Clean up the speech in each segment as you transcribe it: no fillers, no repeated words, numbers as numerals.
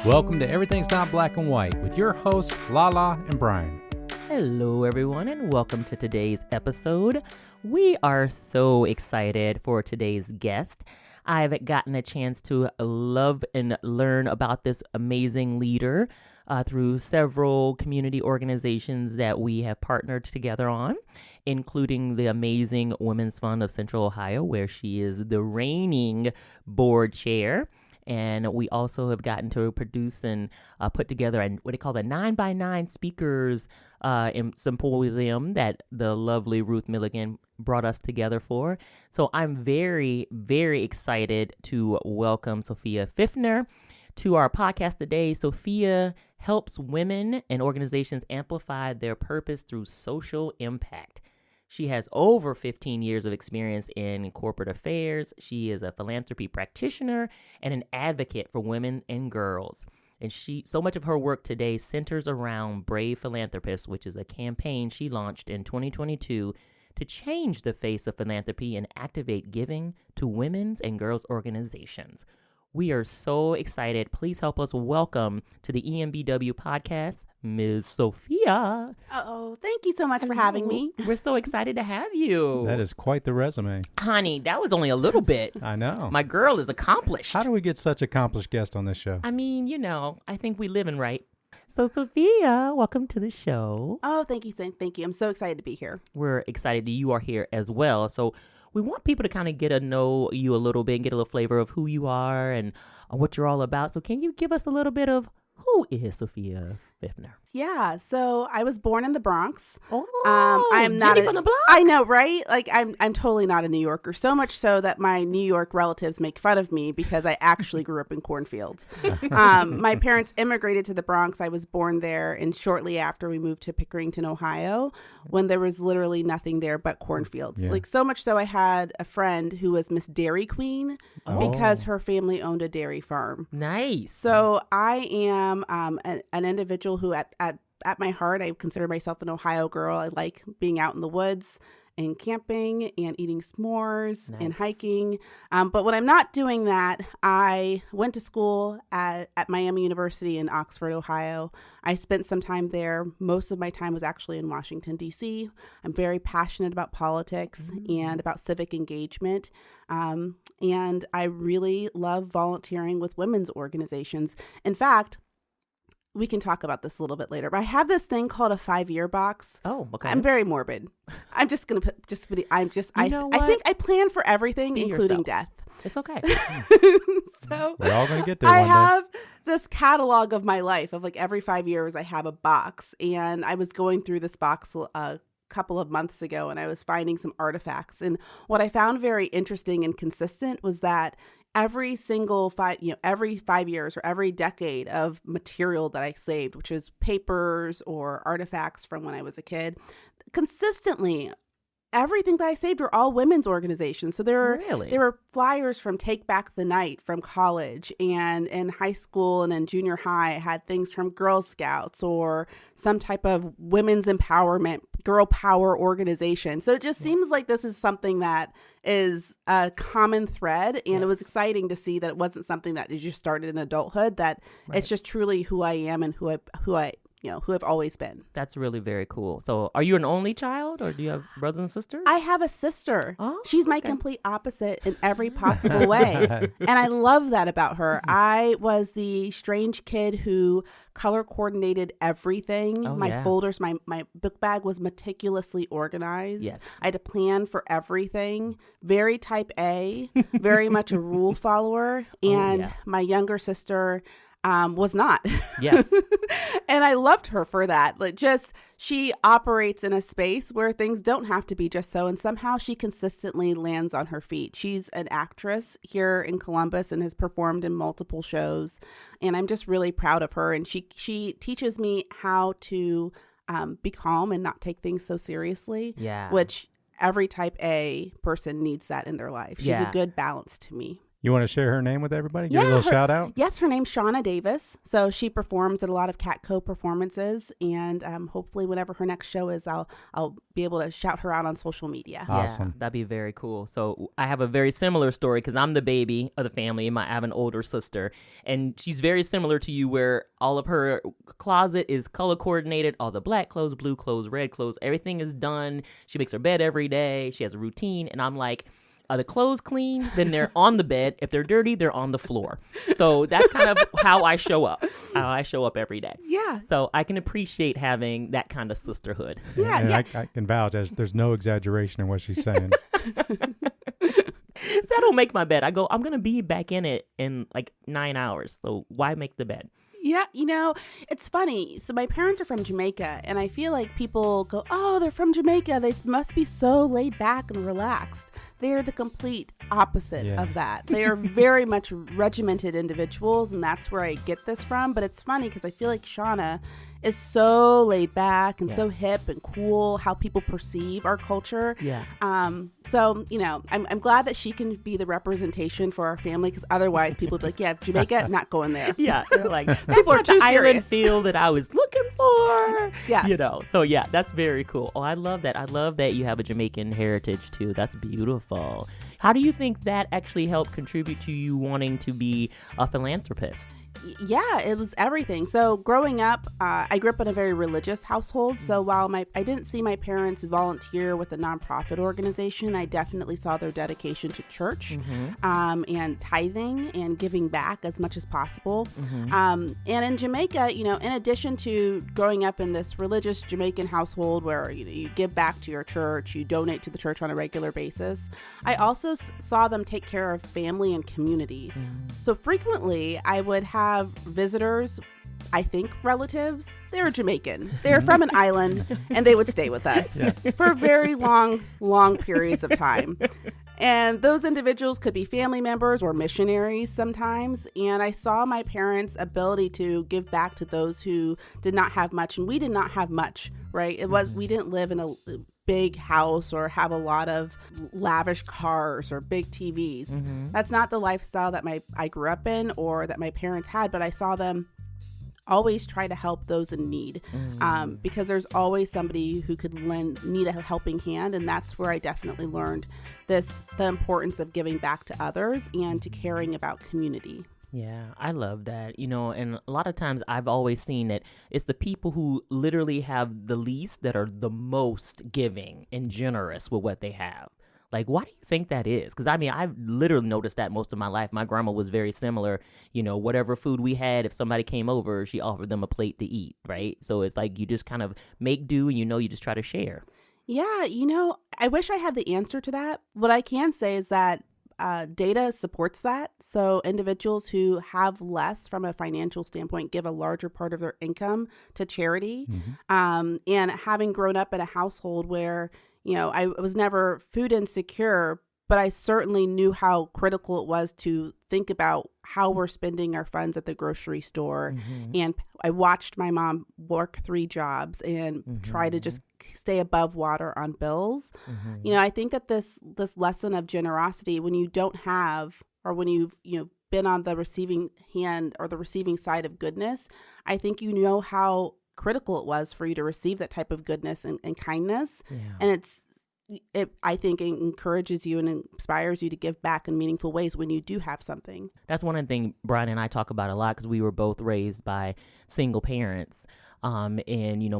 Welcome to Everything's Not Black and White with your hosts, Lala and Brian. Hello, everyone, and welcome to today's episode. We are so excited for today's guest. I've gotten a chance to love and learn about this amazing leader through several community organizations that we have partnered together on, including the amazing Women's Fund of Central Ohio, where she is the reigning board chair. And we also have gotten to produce and put together what they call the 9x9 speakers symposium that the lovely Ruth Milligan brought us together for. So I'm very, very excited to welcome Sophia Fifner to our podcast today. Sophia helps women and organizations amplify their purpose through social impact. She has over 15 years of experience in corporate affairs. She is a philanthropy practitioner and an advocate for women and girls. And so much of her work today centers around Brave Philanthropist, which is a campaign she launched in 2022 to change the face of philanthropy and activate giving to women's and girls' organizations. We are so excited. Please help us welcome to the EMBW podcast, Ms. Sophia. Oh, thank you so much for having me. We're so excited to have you. That is quite the resume. Honey, that was only a little bit. I know. My girl is accomplished. How do we get such accomplished guests on this show? I mean, I think we living right. So, Sophia, welcome to the show. Oh, thank you. Thank you. I'm so excited to be here. We're excited that you are here as well. So, we want people to kind of get to know you a little bit and get a little flavor of who you are and what you're all about. So can you give us a little bit of who is Sophia Fifner? Yeah, so I was born in the Bronx. Oh, I'm not Jenny from the block. I know, right? Like I'm totally not a New Yorker. So much so that my New York relatives make fun of me because I actually grew up in cornfields. My parents immigrated to the Bronx. I was born there, and shortly after we moved to Pickerington, Ohio, when there was literally nothing there but cornfields. Yeah. Like so much so I had a friend who was Miss Dairy Queen because her family owned a dairy farm. Nice. So I am an individual who at my heart, I consider myself an Ohio girl. I like being out in the woods and camping and eating s'mores and hiking. But when I'm not doing that, I went to school at Miami University in Oxford, Ohio. I spent some time there. Most of my time was actually in Washington, D.C. I'm very passionate about politics and about civic engagement. And I really love volunteering with women's organizations. In fact, we can talk about this a little bit later, but I have this thing called a 5-year box. Oh, okay. I'm very morbid. I'm just going to put, I think I plan for everything, including death. It's okay. So we're all going to get there I one day. have this catalog of my life of like every 5 years I have a box, and I was going through this box a couple of months ago, and I was finding some artifacts. And what I found very interesting and consistent was that every 5 years or every decade of material that I saved, which is papers or artifacts from when I was a kid, consistently, everything that I saved were all women's organizations. So there were flyers from Take Back the Night from college, and in high school and in junior high, I had things from Girl Scouts or some type of women's empowerment, girl power organization. So it just seems like this is something that is a common thread, and it was exciting to see that it wasn't something that just started in adulthood, that it's just truly who I am and who I've always been. That's really very cool. So are you an only child, or do you have brothers and sisters? I have a sister. Oh, she's my complete opposite in every possible way. And I love that about her. I was the strange kid who color coordinated everything. My folders, my book bag was meticulously organized. Yes. I had a plan for everything. Very type A, very much a rule follower. And my younger sister was not. Yes. And I loved her for that. Like, just, she operates in a space where things don't have to be just so, and somehow she consistently lands on her feet. She's an actress here in Columbus and has performed in multiple shows, and I'm just really proud of her. And she teaches me how to be calm and not take things so seriously. Yeah. Which every type A person needs that in their life. She's a good balance to me. You want to share her name with everybody? Give Yeah, her a little her- shout out? Yes, her name's Shauna Davis. So she performs at a lot of Catco performances, and hopefully whenever her next show is, I'll be able to shout her out on social media. Awesome. Yeah, that'd be very cool. So I have a very similar story because I'm the baby of the family. I have an older sister, and she's very similar to you where all of her closet is color coordinated, all the black clothes, blue clothes, red clothes, everything is done. She makes her bed every day. She has a routine, and I'm like, are the clothes clean? Then they're on the bed. If they're dirty, they're on the floor. So that's kind of how I show up. How I show up every day. Yeah. So I can appreciate having that kind of sisterhood. Yeah, And yeah. I can vouch, there's no exaggeration in what she's saying. So I don't make my bed. I'm going to be back in it in like 9 hours. So why make the bed? Yeah, it's funny. So my parents are from Jamaica, and I feel like people go, oh, they're from Jamaica. They must be so laid back and relaxed. They're the complete opposite of that. They are very much regimented individuals, and that's where I get this from. But it's funny because I feel like Shauna is so laid back and so hip and cool, how people perceive our culture. Yeah. So, I'm glad that she can be the representation for our family, because otherwise people would be like, yeah, Jamaica, not going there. Yeah, they're like, that's People are not too the island serious. feel that I was looking for. Yes. So yeah, that's very cool. Oh, I love that. I love that you have a Jamaican heritage too. That's beautiful. How do you think that actually helped contribute to you wanting to be a philanthropist? Yeah, it was everything. So growing up, I grew up in a very religious household. So while I didn't see my parents volunteer with a nonprofit organization, I definitely saw their dedication to church and tithing and giving back as much as possible. And in Jamaica, in addition to growing up in this religious Jamaican household where you give back to your church, you donate to the church on a regular basis, I also saw them take care of family and community. So frequently, I would have visitors, I think relatives. They were Jamaican. They were from an island, and they would stay with us for very long periods of time. And those individuals could be family members or missionaries sometimes. And I saw my parents' ability to give back to those who did not have much. And we did not have much, right? We didn't live in a big house or have a lot of lavish cars or big TVs. That's not the lifestyle that I grew up in or that my parents had, but I saw them always try to help those in need, because there's always somebody who could need a helping hand. And that's where I definitely learned the importance of giving back to others and to caring about community. Yeah, I love that. And a lot of times I've always seen that it's the people who literally have the least that are the most giving and generous with what they have. Like, why do you think that is? Because, I've literally noticed that most of my life. My grandma was very similar. Whatever food we had, if somebody came over, she offered them a plate to eat, right? So it's like you just kind of make do and you just try to share. Yeah, I wish I had the answer to that. What I can say is that data supports that. So individuals who have less from a financial standpoint give a larger part of their income to charity. And having grown up in a household where, I was never food insecure, but I certainly knew how critical it was to think about how we're spending our funds at the grocery store. And I watched my mom work 3 jobs and try to just stay above water on bills. I think that this lesson of generosity, when you don't have, or when you've been on the receiving hand or the receiving side of goodness, I think how critical it was for you to receive that type of goodness and kindness. And I think it encourages you and inspires you to give back in meaningful ways when you do have something. That's one of the things Brian and I talk about a lot because we were both raised by single parents. And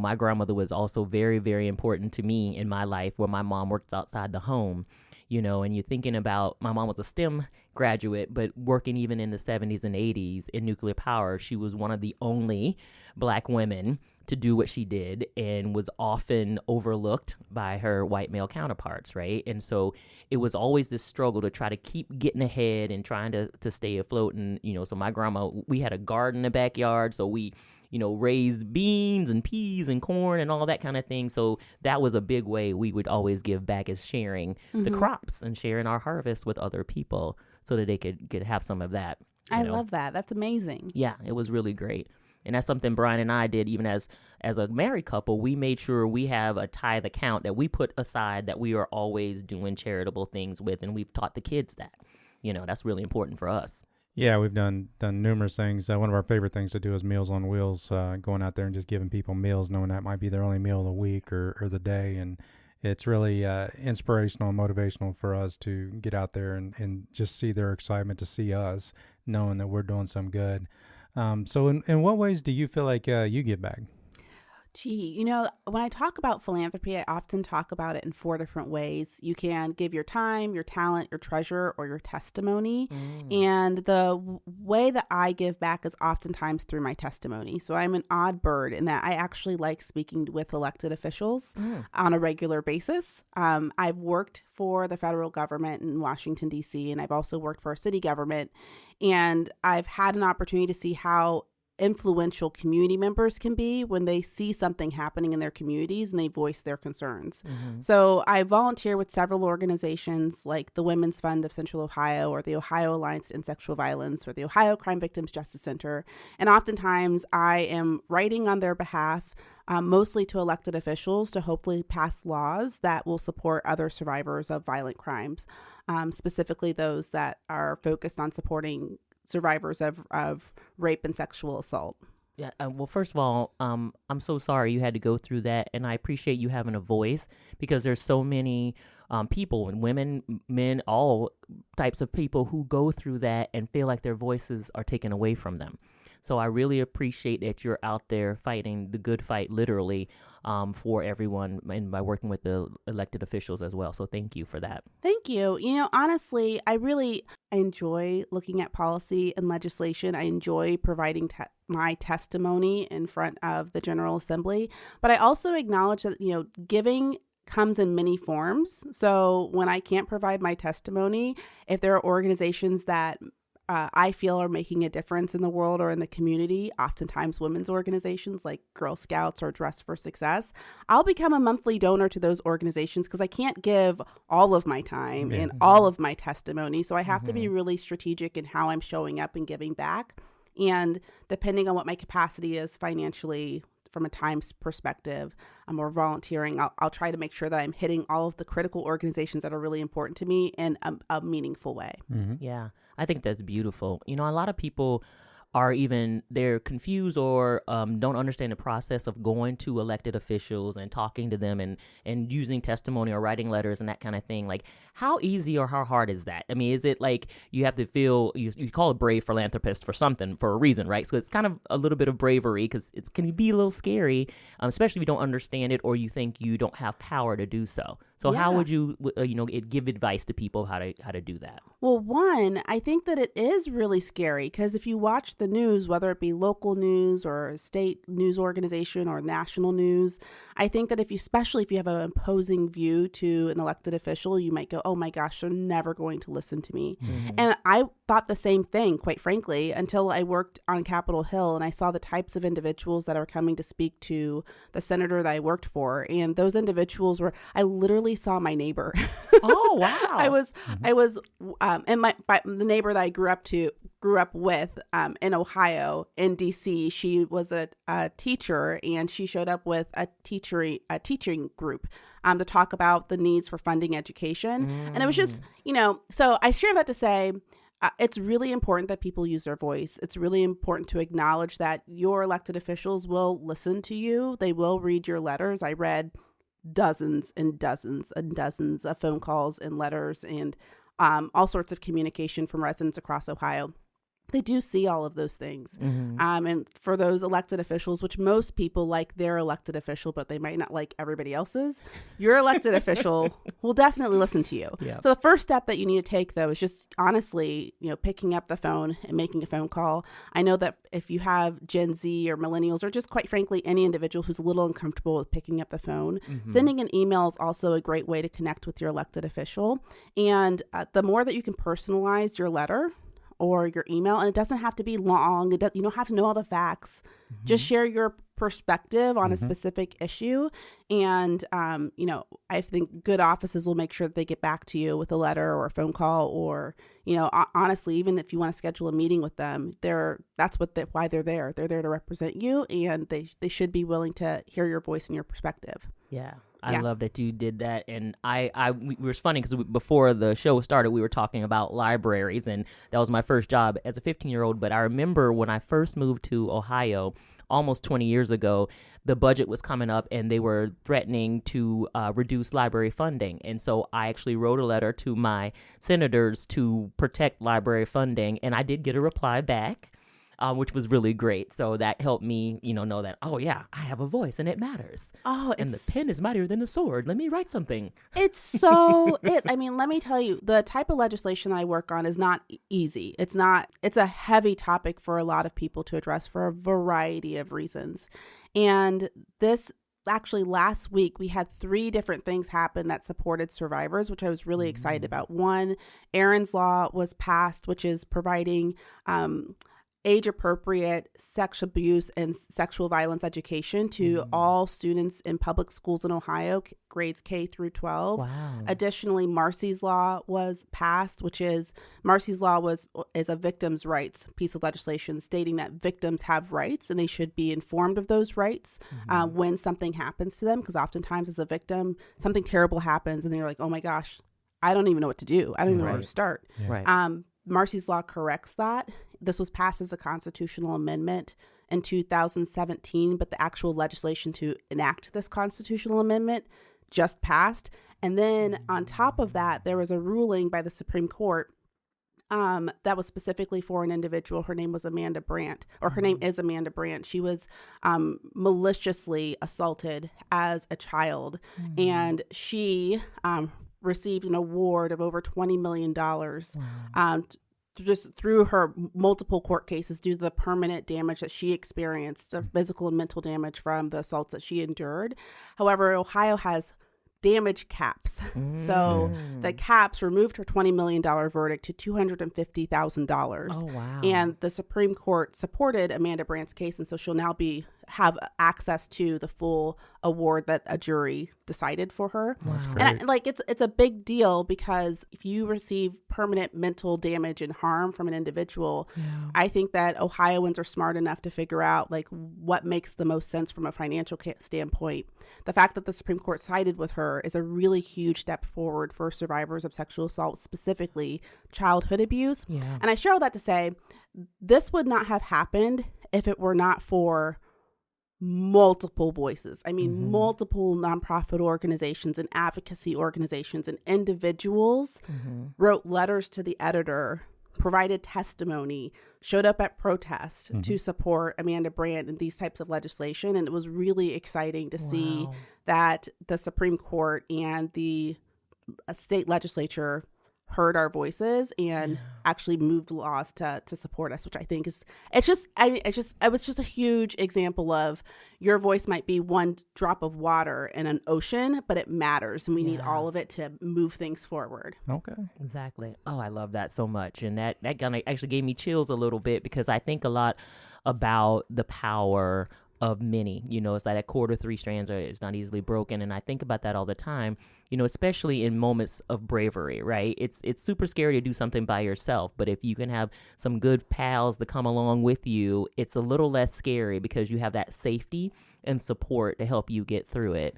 my grandmother was also very, very important to me in my life, where my mom worked outside the home. And you're thinking about, my mom was a STEM graduate, but working even in the 70s and 80s in nuclear power. She was one of the only Black women to do what she did and was often overlooked by her white male counterparts, right? And so it was always this struggle to try to keep getting ahead and trying to stay afloat. And, so my grandma, we had a garden in the backyard, so we raised beans and peas and corn and all that kind of thing. So that was a big way we would always give back, is sharing the crops and sharing our harvest with other people so that they could have some of that. I love that. That's amazing. Yeah, it was really great. And that's something Brian and I did even as a married couple. We made sure we have a tithe account that we put aside that we are always doing charitable things with. And we've taught the kids that. that's really important for us. Yeah, we've done numerous things. One of our favorite things to do is Meals on Wheels, going out there and just giving people meals, knowing that might be their only meal of the week or the day. And it's really inspirational and motivational for us to get out there and just see their excitement to see us, knowing that we're doing some good. So in what ways do you feel like you give back? Gee, when I talk about philanthropy, I often talk about it in 4 different ways. You can give your time, your talent, your treasure, or your testimony. And the way that I give back is oftentimes through my testimony. So I'm an odd bird in that I actually like speaking with elected officials on a regular basis. I've worked for the federal government in Washington, D.C., and I've also worked for a city government. And I've had an opportunity to see how influential community members can be when they see something happening in their communities and they voice their concerns. So I volunteer with several organizations like the Women's Fund of Central Ohio, or the Ohio Alliance to End Sexual Violence, or the Ohio Crime Victims Justice Center. And oftentimes I am writing on their behalf, mostly to elected officials, to hopefully pass laws that will support other survivors of violent crimes, specifically those that are focused on supporting survivors of rape and sexual assault. Yeah. Well, first of all, I'm so sorry you had to go through that, and I appreciate you having a voice, because there's so many people, and women, men, all types of people who go through that and feel like their voices are taken away from them. So I really appreciate that you're out there fighting the good fight, literally, for everyone, and by working with the elected officials as well. So thank you for that. Thank you. Honestly, I enjoy looking at policy and legislation. I enjoy providing my testimony in front of the General Assembly. But I also acknowledge that, giving comes in many forms. So when I can't provide my testimony, if there are organizations that I feel are making a difference in the world or in the community, oftentimes women's organizations like Girl Scouts or Dress for Success, I'll become a monthly donor to those organizations, because I can't give all of my time and all of my testimony. So I have to be really strategic in how I'm showing up and giving back. And depending on what my capacity is financially, from a time perspective, or volunteering, I'll try to make sure that I'm hitting all of the critical organizations that are really important to me in a meaningful way. Yeah, I think that's beautiful. A lot of people are they're confused or don't understand the process of going to elected officials and talking to them and using testimony or writing letters and that kind of thing. Like, how easy or how hard is that? I mean, is it like you have to feel, you call it brave philanthropist for a reason, right? So it's kind of a little bit of bravery, because it can be a little scary, especially if you don't understand it or you think you don't have power to do so. So how would you, give advice to people how to do that? Well, one, I think that it is really scary, because if you watch the news, whether it be local news or a state news organization or national news, I think that especially if you have an opposing view to an elected official, you might go, oh my gosh, they're never going to listen to me. And I thought the same thing, quite frankly, until I worked on Capitol Hill and I saw the types of individuals that are coming to speak to the senator that I worked for. And those individuals I literally saw my neighbor. Oh, wow. I was, and the neighbor that I grew up with in Ohio, in DC. She was a teacher, and she showed up with a teaching group to talk about the needs for funding education. And it was just, so I share that to say, it's really important that people use their voice. It's really important to acknowledge that your elected officials will listen to you. They will read your letters. I read dozens and dozens and dozens of phone calls and letters and all sorts of communication from residents across Ohio. They do see all of those things. And for those elected officials, which most people like their elected official, but they might not like everybody else's, your elected official will definitely listen to you. Yeah. So the first step that you need to take, though, is just honestly, picking up the phone and making a phone call. I know that if you have Gen Z or millennials, or just quite frankly, any individual who's a little uncomfortable with picking up the phone, sending an email is also a great way to connect with your elected official. And the more that you can personalize your letter or your email, and it doesn't have to be long. You don't have to know all the facts. Just share your perspective on a specific issue. And, I think good offices will make sure that they get back to you with a letter or a phone call, or, honestly, even if you want to schedule a meeting with them, that's why they're there. They're there to represent you, and they should be willing to hear your voice and your perspective. Yeah. I Yeah. love that you did that. And it was funny because before the show started, we were talking about libraries, and that was my first job as a 15-year-old. But I remember when I first moved to Ohio almost 20 years ago, the budget was coming up and they were threatening to reduce library funding. And so I actually wrote a letter to my senators to protect library funding, and I did get a reply back. Which was really great. So that helped me, know that, oh, yeah, I have a voice and it matters. Oh, And the pen is mightier than the sword. Let me write something. It so is. I mean, let me tell you, the type of legislation I work on is not easy. It's a heavy topic for a lot of people to address for a variety of reasons. And this actually last week, we had 3 different things happen that supported survivors, which I was really excited about. One, Aaron's Law was passed, which is providing age-appropriate sexual abuse and sexual violence education to all students in public schools in Ohio, grades K through 12. Wow. Additionally, Marcy's Law was passed, Marcy's Law is a victims' rights piece of legislation stating that victims have rights and they should be informed of those rights when something happens to them, because oftentimes as a victim, something terrible happens and they're like, oh my gosh, I don't even know what to do. I don't even know where to start. Right. Marcy's Law corrects that. This was passed as a constitutional amendment in 2017, but the actual legislation to enact this constitutional amendment just passed. And then on top of that, there was a ruling by the Supreme Court that was specifically for an individual. Her name was Amanda Brandt, or her name is Amanda Brandt. She was maliciously assaulted as a child, and she received an award of over $20 million just through her multiple court cases due to the permanent damage that she experienced, the physical and mental damage from the assaults that she endured. However, Ohio has damage caps. So the caps removed her $20 million verdict to $250,000. Oh, wow. And the Supreme Court supported Amanda Brandt's case, and so she'll now have access to the full award that a jury decided for her. That's great. And it's a big deal, because if you receive permanent mental damage and harm from an individual, I think that Ohioans are smart enough to figure out what makes the most sense from a financial standpoint. The fact that the Supreme Court sided with her is a really huge step forward for survivors of sexual assault, specifically childhood abuse. Yeah. And I share all that to say this would not have happened if it were not for multiple voices. I mean, multiple nonprofit organizations and advocacy organizations and individuals wrote letters to the editor, provided testimony, showed up at protests to support Amanda Brandt and these types of legislation. And it was really exciting to see that the Supreme Court and the state legislature heard our voices and actually moved laws to support us, which I think it was just a huge example of your voice might be one drop of water in an ocean, but it matters, and we need all of it to move things forward. Okay. Exactly. Oh, I love that so much. And that kind of actually gave me chills a little bit, because I think a lot about the power of many. It's like that cord of 3 strands is not easily broken. And I think about that all the time, especially in moments of bravery, right? It's super scary to do something by yourself, but if you can have some good pals to come along with you, it's a little less scary because you have that safety and support to help you get through it.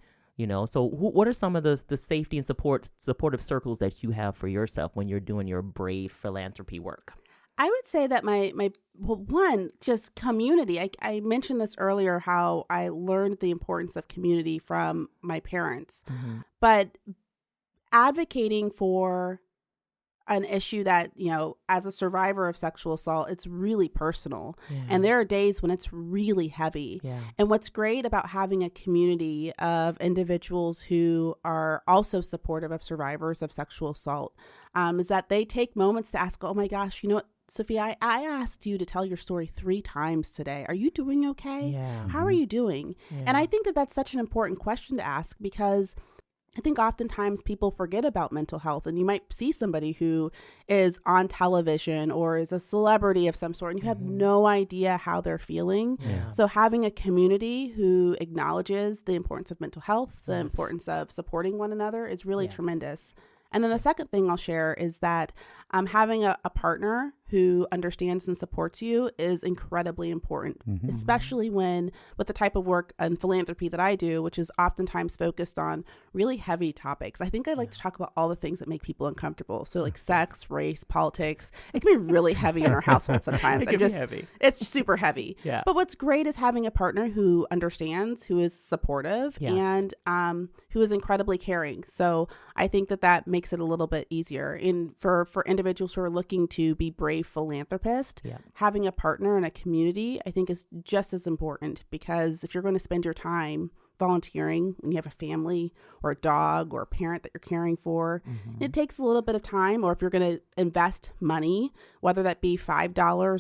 So what are some of the safety and supportive circles that you have for yourself when you're doing your brave philanthropy work? I would say that one, just community. I mentioned this earlier, how I learned the importance of community from my parents, but advocating for an issue that, as a survivor of sexual assault, it's really personal. And there are days when it's really heavy. And what's great about having a community of individuals who are also supportive of survivors of sexual assault is that they take moments to ask, oh my gosh, Sophia, I asked you to tell your story 3 times today. Are you doing okay? Yeah. How are you doing? And I think that that's such an important question to ask, because I think oftentimes people forget about mental health, and you might see somebody who is on television or is a celebrity of some sort, and you have no idea how they're feeling. So having a community who acknowledges the importance of mental health, the importance of supporting one another is really tremendous. And then the second thing I'll share is that having a partner who understands and supports you is incredibly important, especially with the type of work and philanthropy that I do, which is oftentimes focused on really heavy topics. I think I like to talk about all the things that make people uncomfortable. So like sex, race, politics. It can be really heavy in our household sometimes. It can be heavy. It's super heavy. Yeah. But what's great is having a partner who understands, who is supportive, and who is incredibly caring. So I think that makes it a little bit easier. For individuals who are looking to be brave philanthropists, having a partner and a community, I think, is just as important, because if you're going to spend your time volunteering when you have a family or a dog or a parent that you're caring for, it takes a little bit of time. Or if you're going to invest money, whether that be $5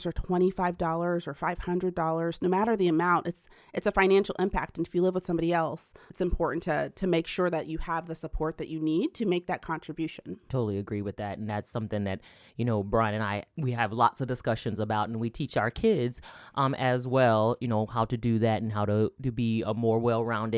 or $25 or $500, no matter the amount, it's a financial impact. And if you live with somebody else, it's important to make sure that you have the support that you need to make that contribution. Totally agree with that. And that's something that, Brian and I, we have lots of discussions about, and we teach our kids as well, how to do that and how to be a more well-rounded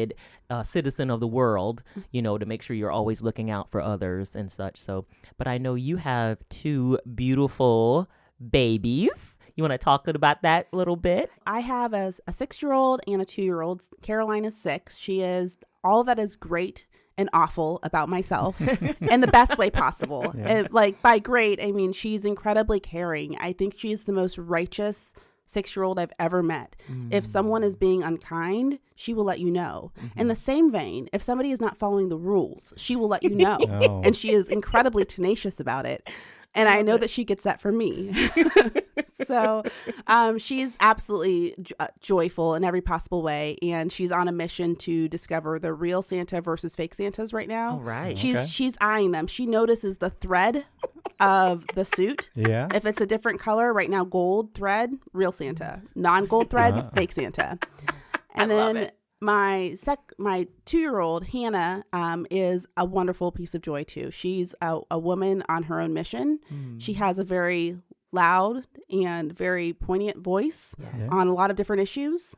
citizen of the world, to make sure you're always looking out for others and such. So, but I know you have 2 beautiful babies. You want to talk about that a little bit? I have a 6-year-old and a 2-year-old. Caroline is 6. She is all that is great and awful about myself in the best way possible. And by great, I mean, she's incredibly caring. I think she's the most righteous 6-year-old I've ever met. If someone is being unkind, she will let you know. In the same vein, if somebody is not following the rules, she will let you know. And she is incredibly tenacious about it. And I know that she gets that from me. So she's absolutely joyful in every possible way. And she's on a mission to discover the real Santa versus fake Santas right now. All right. She's eyeing them. She notices the thread of the suit. Yeah. If it's a different color, right now, gold thread, real Santa. Non-gold thread, fake Santa. And then my 2-year-old, Hannah, is a wonderful piece of joy, too. She's a woman on her own mission. She has a very loud and very poignant voice on a lot of different issues,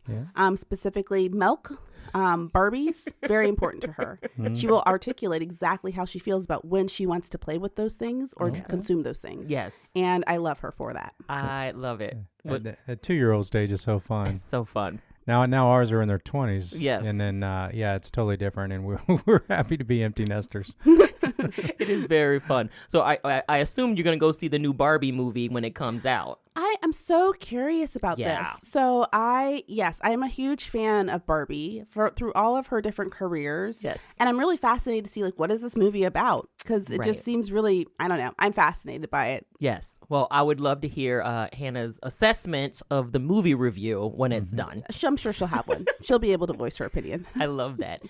specifically milk. Barbies, very important to her. She will articulate exactly how she feels about when she wants to play with those things or consume those things. Yes. And I love her for that. I love it. At 2-year-old stage is so fun. It's so fun. Now ours are in their 20s. Yes. And then, it's totally different. And we're happy to be empty nesters. It is very fun. So I assume you're going to go see the new Barbie movie when it comes out. I am so curious about this. So I am a huge fan of Barbie through all of her different careers. Yes. And I'm really fascinated to see, what is this movie about? Because it just seems really, I don't know. I'm fascinated by it. Yes. Well, I would love to hear Hannah's assessment of the movie review when it's done. I'm sure she'll have one. She'll be able to voice her opinion. I love that.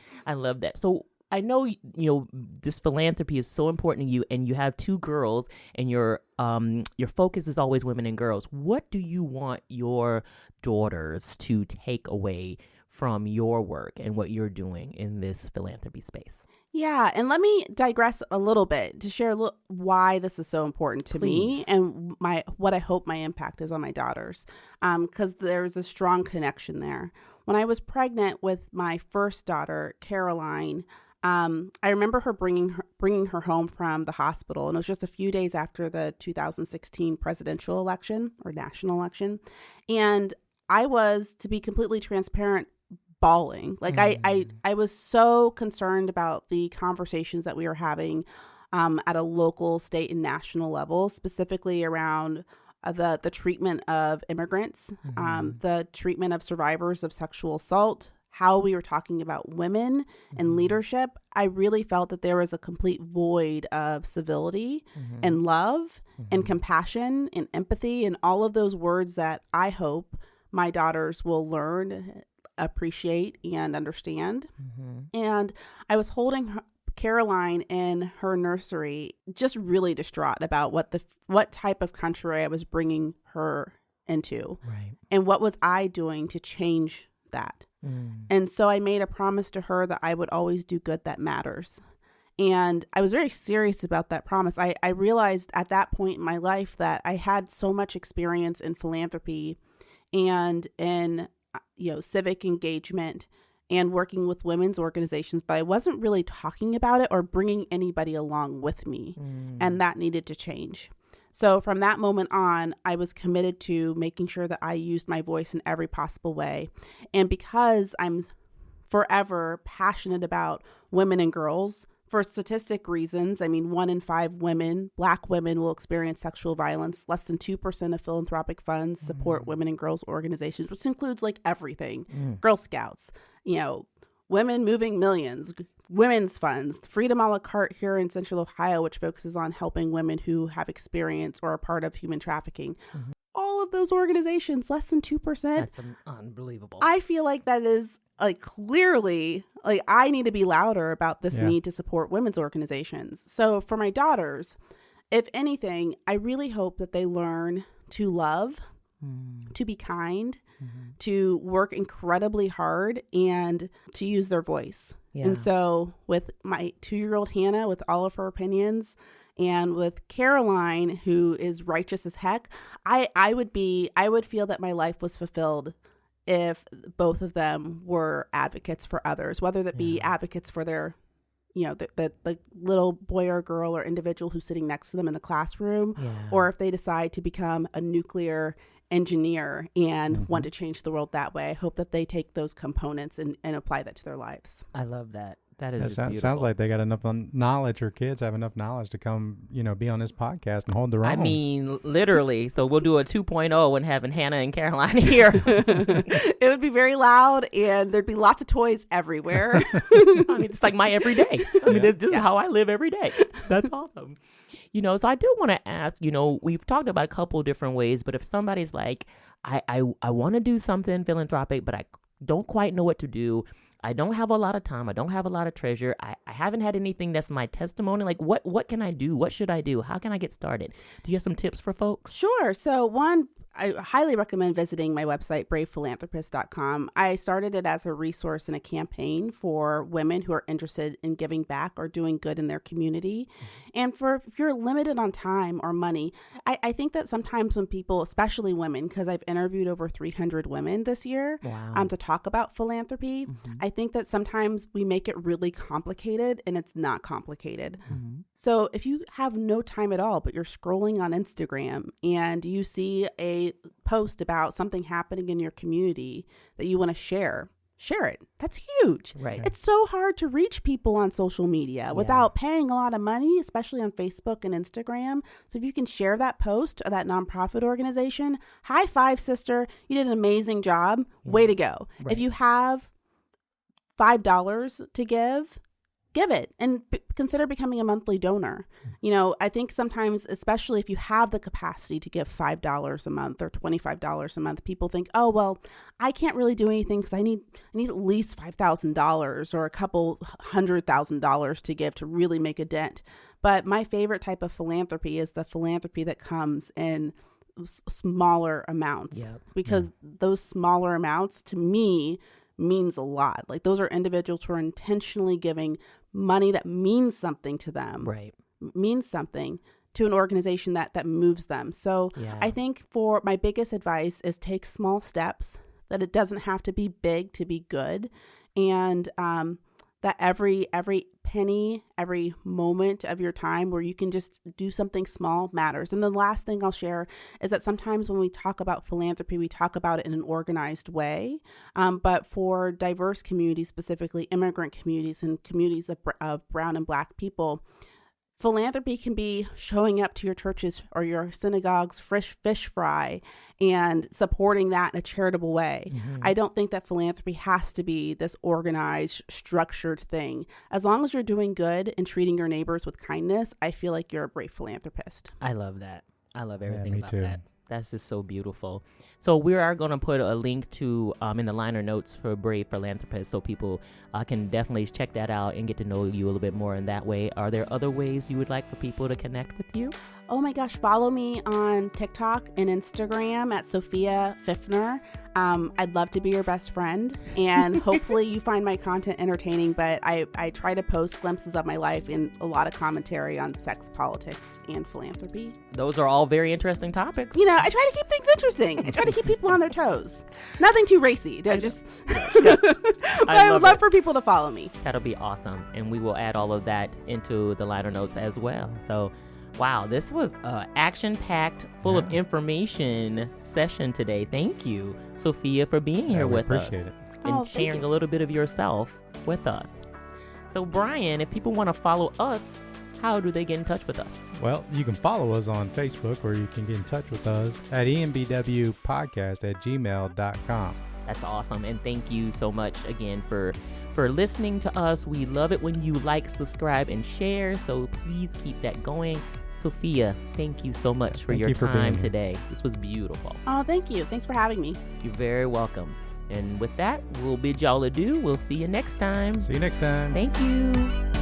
So I know, this philanthropy is so important to you, and you have 2 girls, and your focus is always women and girls. What do you want your daughters to take away from your work and what you're doing in this philanthropy space? Yeah, and let me digress a little bit to share why this is so important to me and what I hope my impact is on my daughters, because there's a strong connection there. When I was pregnant with my first daughter, Caroline, I remember her bringing her home from the hospital, and it was just a few days after the 2016 presidential election or national election, and I was, to be completely transparent, bawling. I was so concerned about the conversations that we were having at a local, state, and national level, specifically around the treatment of immigrants, the treatment of survivors of sexual assault, how we were talking about women and leadership. I really felt that there was a complete void of civility and love and compassion and empathy and all of those words that I hope my daughters will learn, appreciate, and understand. And I was holding Caroline in her nursery, just really distraught about what type of country I was bringing her into, and what was I doing to change that. And so I made a promise to her that I would always do good that matters. And I was very serious about that promise. I realized at that point in my life that I had so much experience in philanthropy and in civic engagement and working with women's organizations, but I wasn't really talking about it or bringing anybody along with me. And that needed to change. So from that moment on, I was committed to making sure that I used my voice in every possible way. And because I'm forever passionate about women and girls, for statistic reasons, I mean, 1 in 5 women, Black women, will experience sexual violence. Less than 2% of philanthropic funds support women and girls organizations, which includes like everything. Girl Scouts, Women Moving Millions, women's funds, Freedom a la carte here in Central Ohio, which focuses on helping women who have experience or are part of human trafficking. All of those organizations, less than 2%. That's unbelievable. I feel like that is clearly I need to be louder about this need to support women's organizations. So for my daughters, if anything, I really hope that they learn to love, to be kind, to work incredibly hard, and to use their voice. Yeah. And so with my 2-year-old Hannah, with all of her opinions, and with Caroline, who is righteous as heck, I would feel that my life was fulfilled if both of them were advocates for others, whether that be advocates for their, the little boy or girl or individual who's sitting next to them in the classroom, or if they decide to become a nuclear engineer and want to change the world that way. I hope that they take those components and apply that to their lives. I love that. That is beautiful. Sounds like they got enough knowledge, or kids have enough knowledge to come, be on this podcast and hold their own. I mean, literally. So we'll do a 2.0 when having Hannah and Caroline here. It would be very loud, and there'd be lots of toys everywhere. I mean, it's like my everyday. I mean, this is how I live every day. That's awesome. So I do want to ask, we've talked about a couple different ways, but if somebody's like, I want to do something philanthropic, but I don't quite know what to do. I don't have a lot of time. I don't have a lot of treasure. I haven't had anything that's my testimony. Like, what can I do? What should I do? How can I get started? Do you have some tips for folks? Sure. So one, I highly recommend visiting my website, bravephilanthropist.com. I started it as a resource and a campaign for women who are interested in giving back or doing good in their community. And if you're limited on time or money, I think that sometimes when people, especially women, because I've interviewed over 300 women this year to talk about philanthropy, I think that sometimes we make it really complicated, and it's not complicated. So if you have no time at all, but you're scrolling on Instagram and you see a post about something happening in your community that you want to share it. That's huge. Right. It's so hard to reach people on social media without paying a lot of money, especially on Facebook and Instagram. So if you can share that post or that nonprofit organization, high five, sister. You did an amazing job. Way to go. Right. If you have $5 to give it and consider becoming a monthly donor. I think sometimes, especially if you have the capacity to give $5 a month or $25 a month, people think, oh, well, I can't really do anything because I need at least $5,000 or a couple $100,000 to give to really make a dent. But my favorite type of philanthropy is the philanthropy that comes in smaller amounts, because those smaller amounts to me means a lot. Like, those are individuals who are intentionally giving money that means something to them, means something to an organization that moves them. So I think for my biggest advice is take small steps, that it doesn't have to be big to be good. And that every penny, every moment of your time where you can just do something small matters. And the last thing I'll share is that sometimes when we talk about philanthropy, we talk about it in an organized way. But for diverse communities, specifically immigrant communities and communities of brown and Black people, philanthropy can be showing up to your churches or your synagogues, fish fry, and supporting that in a charitable way. I don't think that philanthropy has to be this organized, structured thing. As long as you're doing good and treating your neighbors with kindness, I feel like you're a brave philanthropist. I love that. I love everything about that. That's just so beautiful. So we are going to put a link to in the liner notes for Brave Philanthropist, so people can definitely check that out and get to know you a little bit more in that way. Are there other ways you would like for people to connect with you? Oh my gosh, follow me on TikTok and Instagram at Sophia Fifner. I'd love to be your best friend, and hopefully you find my content entertaining, but I try to post glimpses of my life and a lot of commentary on sex, politics, and philanthropy. Those are all very interesting topics. I try to keep things interesting. I try to keep people on their toes. Nothing too racy. I would love for people to follow me. That'll be awesome. And we will add all of that into the liner notes as well. So Wow, this was an action-packed, full of information session today. Thank you, Sophia, for being here with us. Appreciate it. And sharing a little bit of yourself with us. So, Brian, if people want to follow us, how do they get in touch with us? Well, you can follow us on Facebook, or you can get in touch with us at embwpodcast@gmail.com. That's awesome. And thank you so much again for listening to us. We love it when you like, subscribe, and share. So please keep that going. Sophia, thank you so much for your time today. This was beautiful. Oh, thank you. Thanks for having me. You're very welcome. And with that, we'll bid y'all adieu. We'll see you next time. See you next time. Thank you.